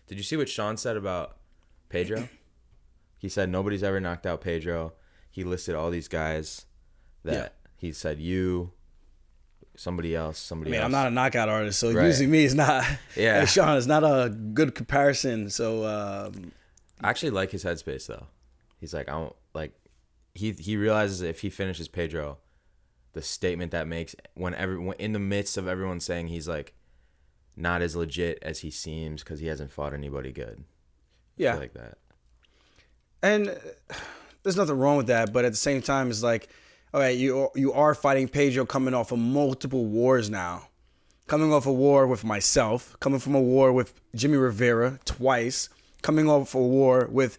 Did you see what Sean said about Pedro? He said nobody's ever knocked out Pedro. He listed all these guys that he said somebody else. I'm not a knockout artist, so Right. using me is not. Yeah. Sean is not a good comparison. So I actually like his headspace though. He's like, I don't like. He realizes if he finishes Pedro, the statement that makes when in the midst of everyone saying he's like not as legit as he seems because he hasn't fought anybody good. Yeah, I feel like that. And there's nothing wrong with that, but at the same time, it's like, all right, you are fighting Pedro coming off of multiple wars now. Coming off a war with myself, coming from a war with Jimmy Rivera twice, coming off a war with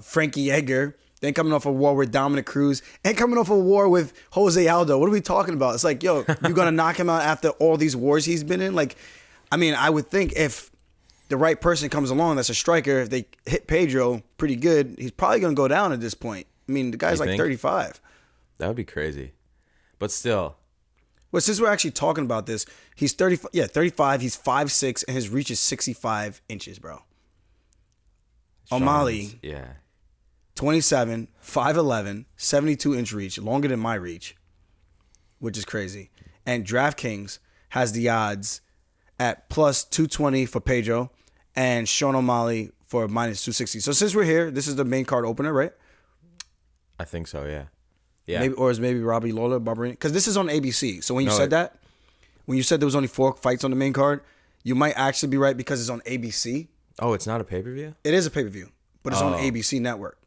Frankie Edgar, then coming off a war with Dominic Cruz, and coming off a war with Jose Aldo. What are we talking about? It's like, yo, you're going to knock him out after all these wars he's been in? Like, I mean, I would think if the right person comes along that's a striker, if they hit Pedro pretty good, he's probably going to go down at this point. I mean, the guy's like 35. That would be crazy. But still. Well, since we're actually talking about this, he's 35. Yeah, 35. He's 5'6", and his reach is 65 inches, bro. O'Malley, 27, 5'11", 72-inch reach, longer than my reach, which is crazy. And DraftKings has the odds at plus 220 for Pedro and Sean O'Malley for minus 260. So since we're here, this is the main card opener, right? I think so, yeah. Yeah. Maybe, or is maybe Robbie Lawler, Barberini? Because this is on ABC. So when you said that, when you said there was only 4 fights on the main card, you might actually be right because it's on ABC. Oh, it's not a pay-per-view? It is a pay-per-view, but it's on ABC Network.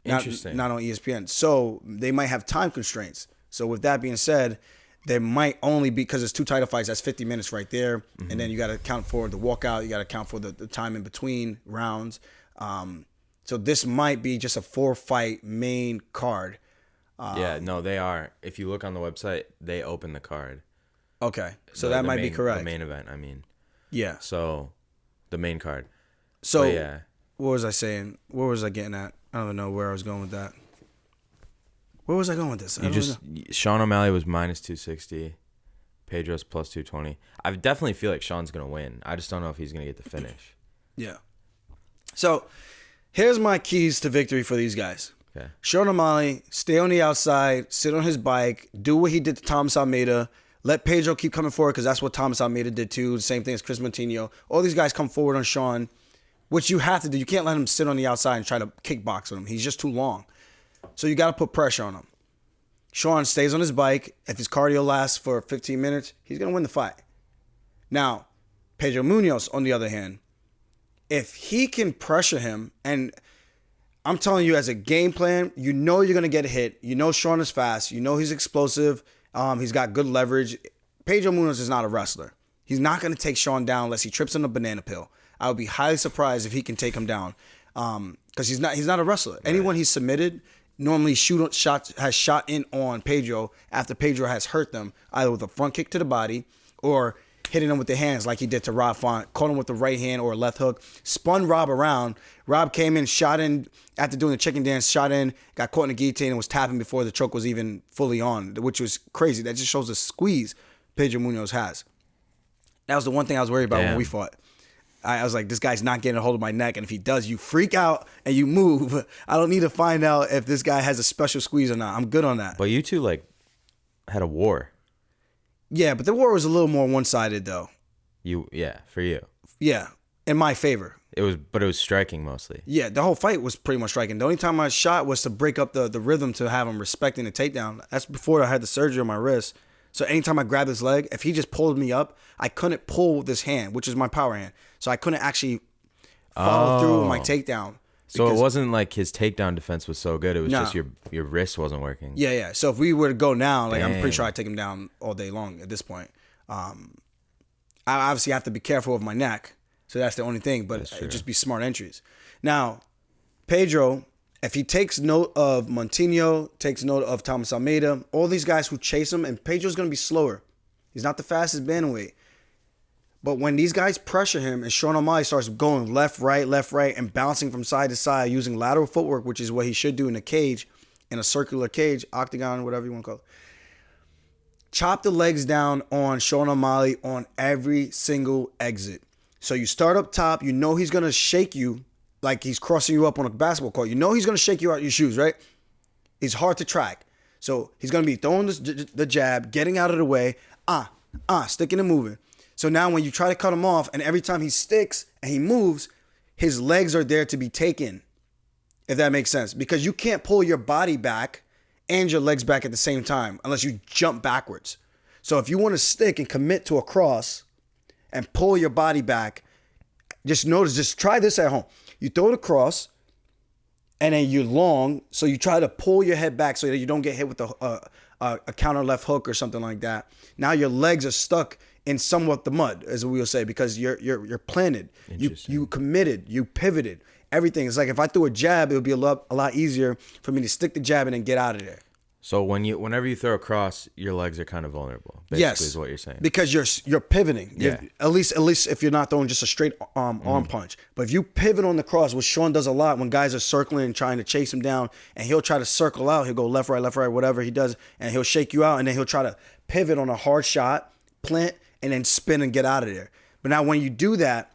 Interesting. Not on ESPN. So they might have time constraints. So with that being said, there might only be, because it's 2 title fights, that's 50 minutes right there. Mm-hmm. And then you got to account for the walkout. You got to account for the time in between rounds. So this might be just a 4-fight main card. No, they are. If you look on the website, they open the card. Okay. So that might be correct. The main event, I mean. Yeah. So, the main card. So, yeah. What was I saying? Where was I getting at? I don't even know where I was going with that. Where was I going with this? Sean O'Malley was minus 260. Pedro's plus 220. I definitely feel like Sean's going to win. I just don't know if he's going to get the finish. Yeah. So, here's my keys to victory for these guys. Okay. Sean O'Malley, stay on the outside, sit on his bike, do what he did to Thomas Almeida. Let Pedro keep coming forward because that's what Thomas Almeida did too. The same thing as Chris Montinho. All these guys come forward on Sean, which you have to do. You can't let him sit on the outside and try to kickbox with him. He's just too long. So you got to put pressure on him. Sean stays on his bike. If his cardio lasts for 15 minutes, he's going to win the fight. Now, Pedro Munhoz, on the other hand, if he can pressure him, and I'm telling you as a game plan, you know you're going to get hit. You know Sean is fast. You know he's explosive. He's got good leverage. Pedro Munhoz is not a wrestler. He's not going to take Sean down unless he trips on a banana peel. I would be highly surprised if he can take him down because he's not a wrestler. Right. Anyone he's submitted normally has shot in on Pedro after Pedro has hurt them, either with a front kick to the body or hitting him with the hands like he did to Rob Font, caught him with the right hand or a left hook, spun Rob around. Rob came in, shot in, after doing the chicken dance, shot in, got caught in a guillotine and was tapping before the choke was even fully on, which was crazy. That just shows the squeeze Pedro Munhoz has. That was the one thing I was worried about when we fought. I was like, this guy's not getting a hold of my neck, and if he does, you freak out and you move. I don't need to find out if this guy has a special squeeze or not. I'm good on that. But you two, had a war. Yeah, but the war was a little more one-sided, though. For you. Yeah, in my favor. It was striking mostly. Yeah, the whole fight was pretty much striking. The only time I shot was to break up the rhythm to have him respecting the takedown. That's before I had the surgery on my wrist. So anytime I grabbed his leg, if he just pulled me up, I couldn't pull this hand, which is my power hand. So I couldn't actually follow through with my takedown. So it wasn't like his takedown defense was so good. It was just your wrist wasn't working. Yeah. So if we were to go now, I'm pretty sure I'd take him down all day long at this point. I obviously have to be careful with my neck. So that's the only thing. But it'd just be smart entries. Now, Pedro, if he takes note of Montinho, takes note of Thomas Almeida, all these guys who chase him, and Pedro's going to be slower. He's not the fastest bantamweight. But when these guys pressure him and Sean O'Malley starts going left, right, and bouncing from side to side using lateral footwork, which is what he should do in a cage, in a circular cage, octagon, whatever you want to call it. Chop the legs down on Sean O'Malley on every single exit. So you start up top. You know he's going to shake you like he's crossing you up on a basketball court. You know he's going to shake you out your shoes, right? It's hard to track. So he's going to be throwing the jab, getting out of the way, sticking and moving. So now when you try to cut him off, and every time he sticks and he moves, his legs are there to be taken, if that makes sense. Because you can't pull your body back and your legs back at the same time unless you jump backwards. So if you want to stick and commit to a cross and pull your body back, just try this at home. You throw the cross, and then you're long, so you try to pull your head back so that you don't get hit with a counter left hook or something like that. Now your legs are stuck in somewhat the mud, as we will say, because you're planted. You committed. You pivoted. Everything. It's like if I threw a jab, it would be a lot easier for me to stick the jab and then get out of there. So whenever you throw a cross, your legs are kind of vulnerable. Basically, yes, is what you're saying. Because you're pivoting. Yeah. At least if you're not throwing just a straight arm punch. But if you pivot on the cross, which Sean does a lot when guys are circling and trying to chase him down, and he'll try to circle out. He'll go left, right, whatever he does, and he'll shake you out, and then he'll try to pivot on a hard shot, plant, and then spin and get out of there. But now when you do that,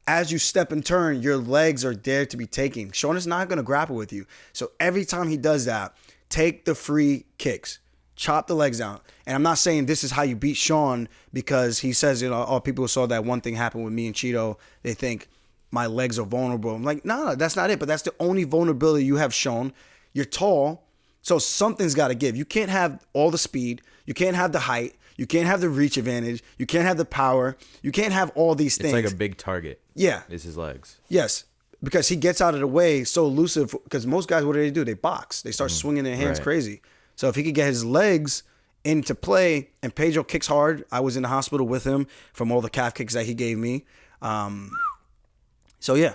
as you step and turn, your legs are there to be taken. Sean is not going to grapple with you. So every time he does that, take the free kicks, chop the legs down. And I'm not saying this is how you beat Sean because he says, people saw that one thing happen with me and Cheeto. They think my legs are vulnerable. I'm like, no, that's not it. But that's the only vulnerability you have shown. You're tall, so something's got to give. You can't have all the speed. You can't have the height. You can't have the reach advantage. You can't have the power. You can't have all these things. It's like a big target. Yeah. It's his legs. Yes. Because he gets out of the way so elusive. Because most guys, what do? They box. They start swinging their hands crazy. So if he could get his legs into play, and Pedro kicks hard. I was in the hospital with him from all the calf kicks that he gave me. So yeah,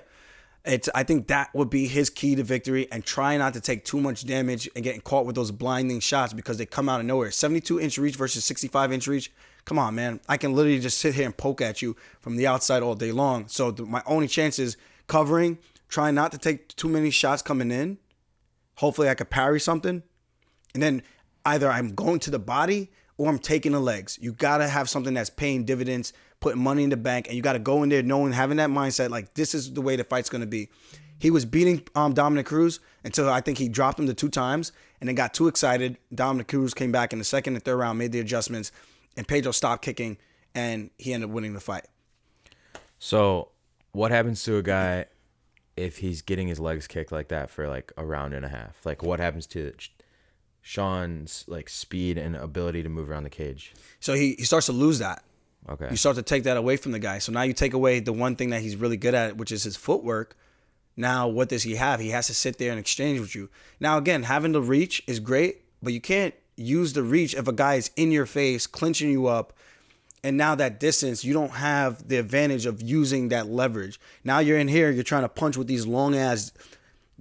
I think that would be his key to victory, and try not to take too much damage and getting caught with those blinding shots because they come out of nowhere. 72-inch reach versus 65-inch reach. Come on, man. I can literally just sit here and poke at you from the outside all day long. So my only chance is covering, trying not to take too many shots coming in. Hopefully I could parry something. And then either I'm going to the body or I'm taking the legs. You got to have something that's paying dividends, putting money in the bank, and you got to go in there having that mindset, like this is the way the fight's going to be. He was beating Dominic Cruz until I think he dropped him to 2 times and then got too excited. Dominic Cruz came back in the second and third round, made the adjustments, and Pedro stopped kicking, and he ended up winning the fight. So what happens to a guy if he's getting his legs kicked like that for like a round and a half? Like what happens to Sean's like speed and ability to move around the cage? So he starts to lose that. Okay. You start to take that away from the guy. So now you take away the one thing that he's really good at, which is his footwork. Now what does he have? He has to sit there and exchange with you. Now again, having the reach is great, but you can't use the reach if a guy is in your face, clinching you up. And now that distance, you don't have the advantage of using that leverage. Now you're in here, you're trying to punch with these long ass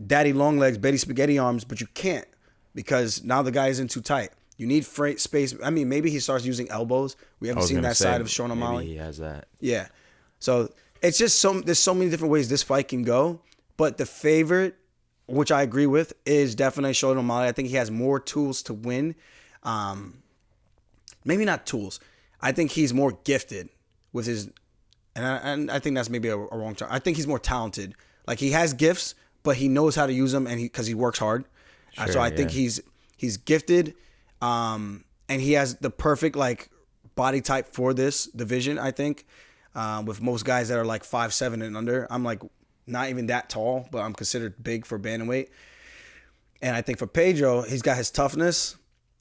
daddy long legs, Betty spaghetti arms, but you can't because now the guy is in too tight. You need freight space. I mean, maybe he starts using elbows. We haven't seen that side of Sean O'Malley. Maybe he has that. Yeah. So it's just there's so many different ways this fight can go. But the favorite, which I agree with, is definitely Sean O'Malley. I think he has more tools to win. Maybe not tools. I think he's more gifted with his, and I think that's maybe a wrong term. I think he's more talented. Like he has gifts, but he knows how to use them, and because he works hard. Sure, so I think he's gifted, and he has the perfect like body type for this division. I think with most guys that are like 5'7" and under, I'm like not even that tall, but I'm considered big for bantamweight. And I think for Pedro, he's got his toughness.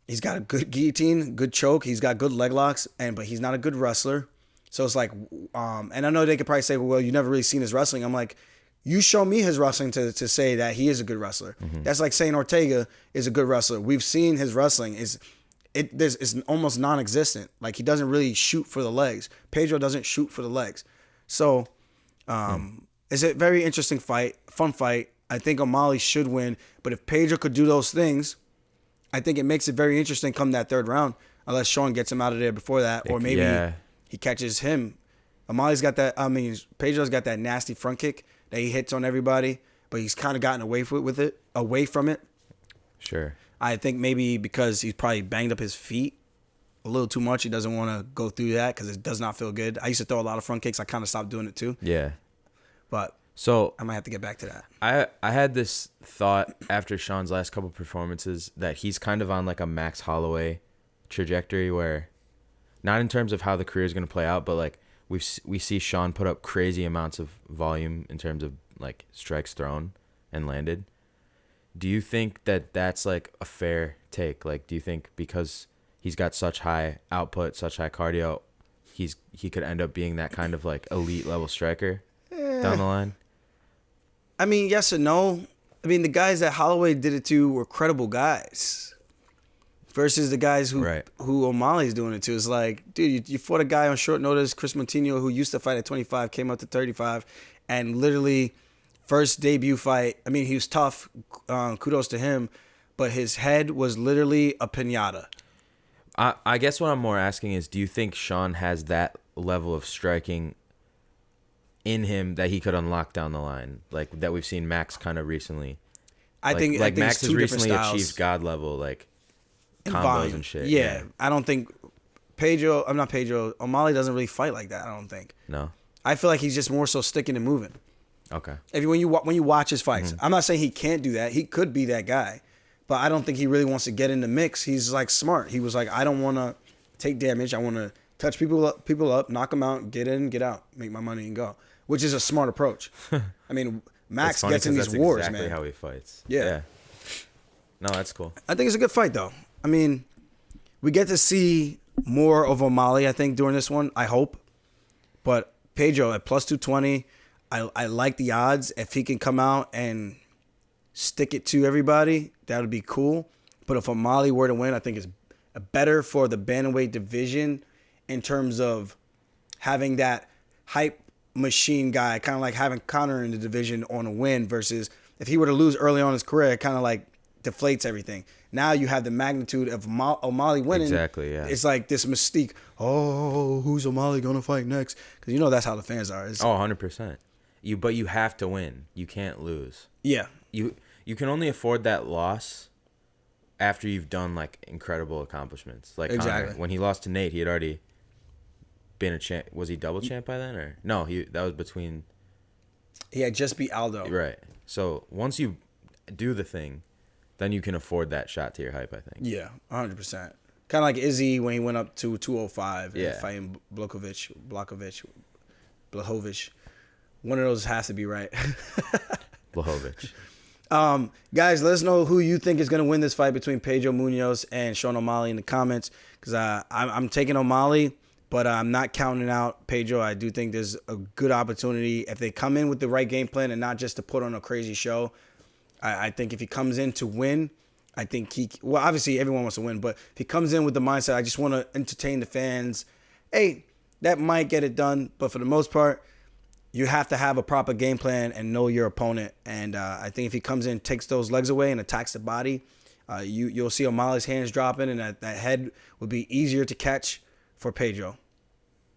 He's got a good guillotine, good choke. He's got good leg locks, but he's not a good wrestler. So it's like, and I know they could probably say, well, you never really seen his wrestling. I'm like, you show me his wrestling to say that he is a good wrestler. Mm-hmm. That's like saying Ortega is a good wrestler. We've seen his wrestling it's almost non-existent. Like he doesn't really shoot for the legs. Pedro doesn't shoot for the legs. So it's a very interesting fight, fun fight. I think O'Malley should win, but if Pedro could do those things, I think it makes it very interesting come that third round, unless Sean gets him out of there before that, or maybe he catches him. O'Malley's got that. I mean, Pedro's got that nasty front kick that he hits on everybody, but he's kind of gotten away from it. Sure. I think maybe because he's probably banged up his feet, a little too much. He doesn't want to go through that because it does not feel good. I used to throw a lot of front kicks. I kind of stopped doing it too. Yeah. But So I might have to get back to that. I had this thought after Sean's last couple performances that he's kind of on like a Max Holloway trajectory where, not in terms of how the career is going to play out, but like we see Sean put up crazy amounts of volume in terms of like strikes thrown and landed. Do you think that that's like a fair take? Like, do you think because he's got such high output, such high cardio, he could end up being that kind of like elite level striker down the line? I mean, yes and no. I mean, the guys that Holloway did it to were credible guys versus the guys who O'Malley's doing it to. It's like, dude, you fought a guy on short notice, Chris Montinho, who used to fight at 25, came up to 35, and literally first debut fight, I mean, he was tough. Kudos to him. But his head was literally a piñata. I guess what I'm more asking is, do you think Sean has that level of striking in him that he could unlock down the line, like that we've seen Max kind of recently? I think Max has recently styles. achieved God level like combos volume. and shit. Yeah, I don't think O'Malley doesn't really fight like that. I don't think. No. I feel like he's just more so sticking and moving. Okay. When you watch his fights, I'm not saying he can't do that. He could be that guy, but I don't think he really wants to get in the mix. He's like smart. He was like, I don't want to take damage. I want to touch people up, knock them out, get in, get out, make my money and go. Which is a smart approach. I mean, Max gets in these wars, exactly man. How he fights. Yeah. No, that's cool. I think it's a good fight, though. I mean, we get to see more of O'Malley, I think, during this one. I hope. But Pedro at plus 220, I like the odds. If he can come out and stick it to everybody, that would be cool. But if O'Malley were to win, I think it's better for the bantamweight division in terms of having that hype machine guy, kind of like having Conor in the division on a win versus if he were to lose early on in his career, it kind of like deflates everything. Now you have the magnitude of O'Malley winning. Exactly, yeah. It's like this mystique. Oh, who's O'Malley going to fight next? Because you know that's how the fans are. 100%. But you have to win. You can't lose. Yeah. You can only afford that loss after you've done like incredible accomplishments. Like exactly. Conor, when he lost to Nate, he had already been a champ. Was he double champ by then, or no? That was between. He had just beat Aldo. Right. So once you do the thing, then you can afford that shot to your hype, I think. Yeah, 100%. Kind of like Izzy when he went up to 205 and Yeah. fighting Blachowicz. One of those has to be right. Blachowicz. Guys, let us know who you think is going to win this fight between Pedro Munhoz and Sean O'Malley in the comments, because I'm taking O'Malley, but I'm not counting out Pedro. I do think there's a good opportunity if they come in with the right game plan and not just to put on a crazy show. I think if he comes in to win, I think well, obviously everyone wants to win, but if he comes in with the mindset, I just want to entertain the fans, hey, that might get it done. But for the most part, you have to have a proper game plan and know your opponent. And I think if he comes in, takes those legs away and attacks the body, you'll see O'Malley's hands dropping, and that head would be easier to catch for Pedro.